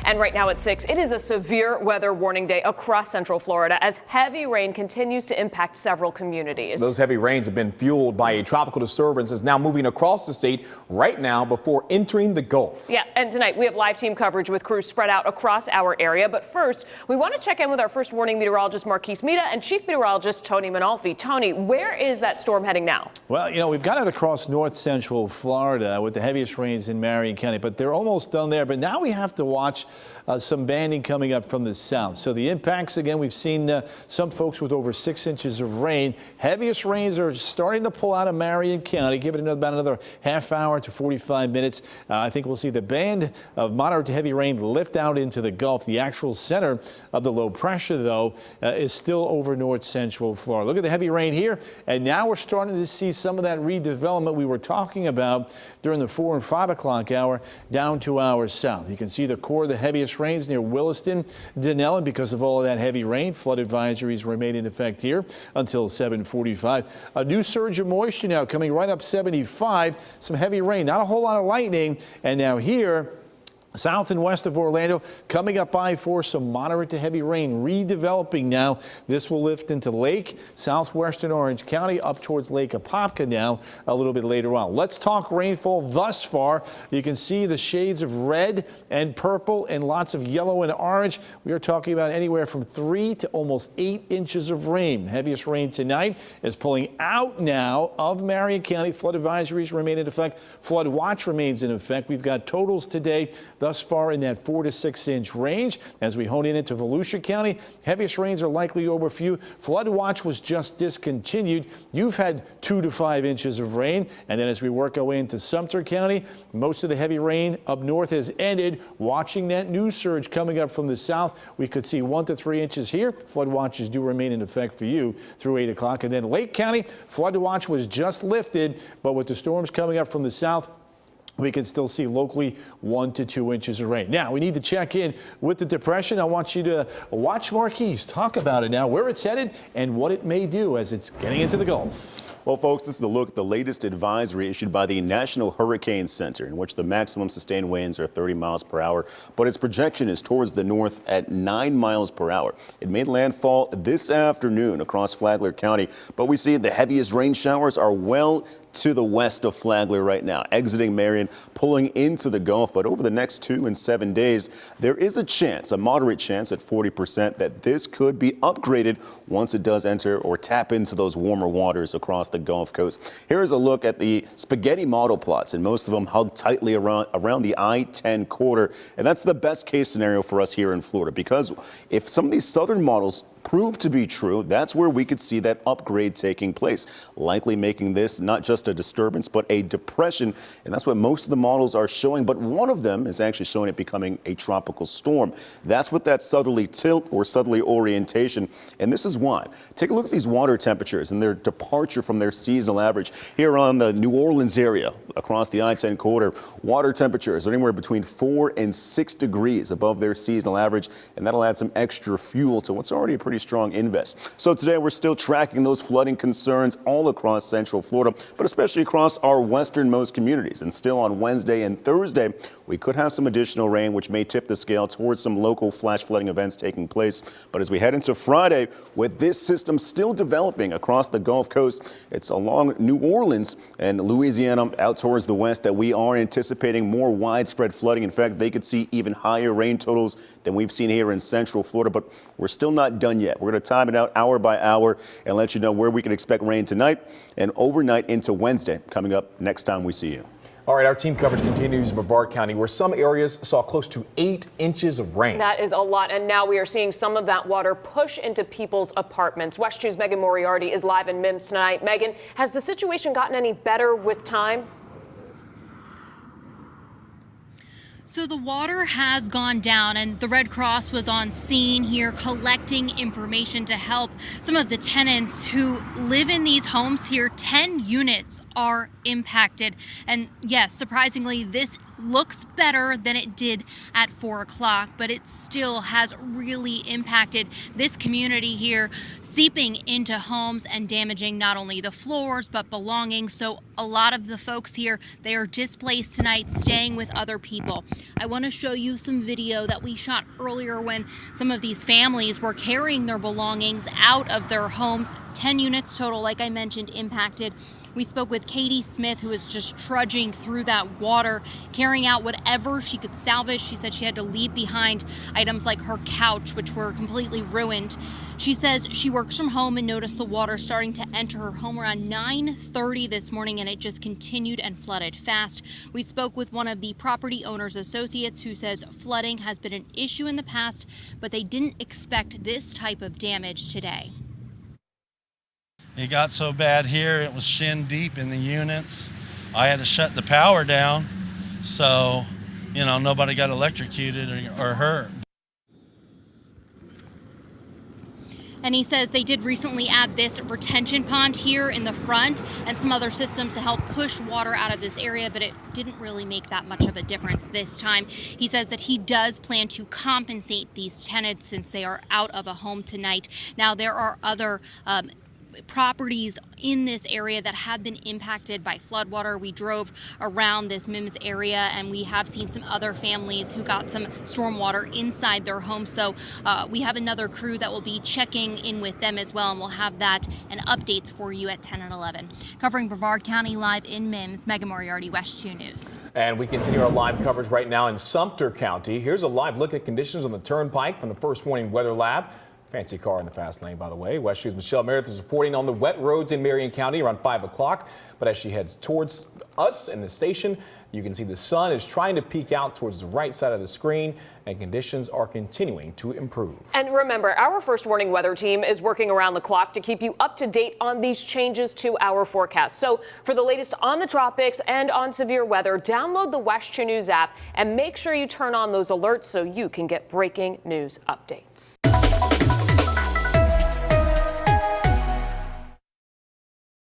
And right now at 6, it is a severe weather warning day across Central Florida as heavy rain continues to impact several communities. Those heavy rains have been fueled by a tropical disturbance that's now moving across the state right now before entering the Gulf. Yeah, and tonight we have live team coverage with crews spread out across our area. But first, we want to check in with our first warning meteorologist, Marquise Mita, and chief meteorologist, Tony Manalfi. Tony, where is that storm heading now? Well, we've got it across north central Florida with the heaviest rains in Marion County, but they're almost done there. But now we have to watch some banding coming up from the south. So the impacts, again, we've seen some folks with over 6 inches of rain. Heaviest rains are starting to pull out of Marion County. Give it about another half hour to 45 minutes. I think we'll see the band of moderate to heavy rain lift out into the Gulf. The actual center of the low pressure, though, is still over north central Florida. Look at the heavy rain here. And now we're starting to see some of that redevelopment we were talking about during the 4 and 5 o'clock hour down to our south. You can see the core of the heaviest rains near Williston, Denellen. Because of all of that heavy rain, flood advisories remain in effect here until 7:45. A new surge of moisture now coming right up 75. Some heavy rain, not a whole lot of lightning. And now here, south and west of Orlando, coming up I-4, some moderate to heavy rain redeveloping now. This will lift into Lake, southwestern Orange County, up towards Lake Apopka now a little bit later on. Let's talk rainfall thus far. You can see the shades of red and purple and lots of yellow and orange. We are talking about anywhere from 3 to almost 8 inches of rain. Heaviest rain tonight is pulling out now of Marion County. Flood advisories remain in effect. Flood watch remains in effect. We've got totals today thus far in that 4 to 6 inch range. As we hone in into Volusia County, heaviest rains are likely over a few. Flood watch was just discontinued. You've had 2 to 5 inches of rain. And then as we work our way into Sumter County, most of the heavy rain up north has ended. Watching that new surge coming up from the south, we could see 1 to 3 inches here. Flood watches do remain in effect for you through 8 o'clock. And then Lake County, flood watch was just lifted, but with the storms coming up from the south, we can still see locally 1 to 2 inches of rain. Now, we need to check in with the depression. I want you to watch Marquise talk about it now, where it's headed and what it may do as it's getting into the Gulf. Well, folks, this is a look at the latest advisory issued by the National Hurricane Center, in which the maximum sustained winds are 30 miles per hour, but its projection is towards the north at 9 miles per hour. It made landfall this afternoon across Flagler County, but we see the heaviest rain showers are well to the west of Flagler right now, exiting Marion, pulling into the Gulf. But over the next 2 and 7 days, there is a chance, a moderate chance at 40%, that this could be upgraded once it does enter or tap into those warmer waters across the Gulf Coast. Here's a look at the spaghetti model plots, and most of them hug tightly around the I-10 corridor. And that's the best case scenario for us here in Florida, because if some of these southern models prove to be true, that's where we could see that upgrade taking place, likely making this not just a disturbance, but a depression. And that's what most of the models are showing. But one of them is actually showing it becoming a tropical storm. That's with that southerly tilt or southerly orientation. And this is why. Take a look at these water temperatures and their departure from their seasonal average. Here on the New Orleans area, across the I-10 corridor, water temperatures are anywhere between 4 and 6 degrees above their seasonal average. And that'll add some extra fuel to what's already a pretty strong invest. So today we're still tracking those flooding concerns all across Central Florida, but especially across our westernmost communities. And still on Wednesday and Thursday, we could have some additional rain, which may tip the scale towards some local flash flooding events taking place. But as we head into Friday, with this system still developing across the Gulf Coast, it's along New Orleans and Louisiana out towards the west that we are anticipating more widespread flooding. In fact, they could see even higher rain totals than we've seen here in Central Florida, but we're still not done yet. We're going to time it out hour by hour and let you know where we can expect rain tonight and overnight into Wednesday coming up next time we see you. All right, our team coverage continues in Brevard County, where some areas saw close to 8 inches of rain. That is a lot, and now we are seeing some of that water push into people's apartments. West 2's Megan Moriarty is live in Mims tonight. Megan, has the situation gotten any better with time? So the water has gone down, and the Red Cross was on scene here collecting information to help some of the tenants who live in these homes here. 10 units are impacted. And yes, surprisingly, this looks better than it did at 4 o'clock, but it still has really impacted this community here, seeping into homes and damaging not only the floors but belongings. So a lot of the folks here, they are displaced tonight, staying with other people. I want to show you some video that we shot earlier when some of these families were carrying their belongings out of their homes. 10 units total, like I mentioned, impacted. We spoke with Katie Smith, who was just trudging through that water, carrying out whatever she could salvage. She said she had to leave behind items like her couch, which were completely ruined. She says she works from home and noticed the water starting to enter her home around 9:30 this morning, and it just continued and flooded fast. We spoke with one of the property owners' associates who says flooding has been an issue in the past, but they didn't expect this type of damage today. It got so bad here, it was shin deep in the units. I had to shut the power down, so, nobody got electrocuted or hurt. And he says they did recently add this retention pond here in the front and some other systems to help push water out of this area, but it didn't really make that much of a difference this time. He says that he does plan to compensate these tenants since they are out of a home tonight. Now, there are other properties in this area that have been impacted by floodwater. We drove around this Mims area and we have seen some other families who got some stormwater inside their homes. So we have another crew that will be checking in with them as well, and we'll have that and updates for you at 10 and 11. Covering Brevard County live in Mims, Megan Moriarty, WESH 2 News. And we continue our live coverage right now in Sumter County. Here's a live look at conditions on the Turnpike from the First Warning Weather Lab. Fancy car in the fast lane, by the way. WESH 2's Michelle Meredith is reporting on the wet roads in Marion County around 5 o'clock. But as she heads towards us in the station, you can see the sun is trying to peek out towards the right side of the screen, and conditions are continuing to improve. And remember, our First Warning weather team is working around the clock to keep you up to date on these changes to our forecast. So for the latest on the tropics and on severe weather, download the WESH 2 News app and make sure you turn on those alerts so you can get breaking news updates.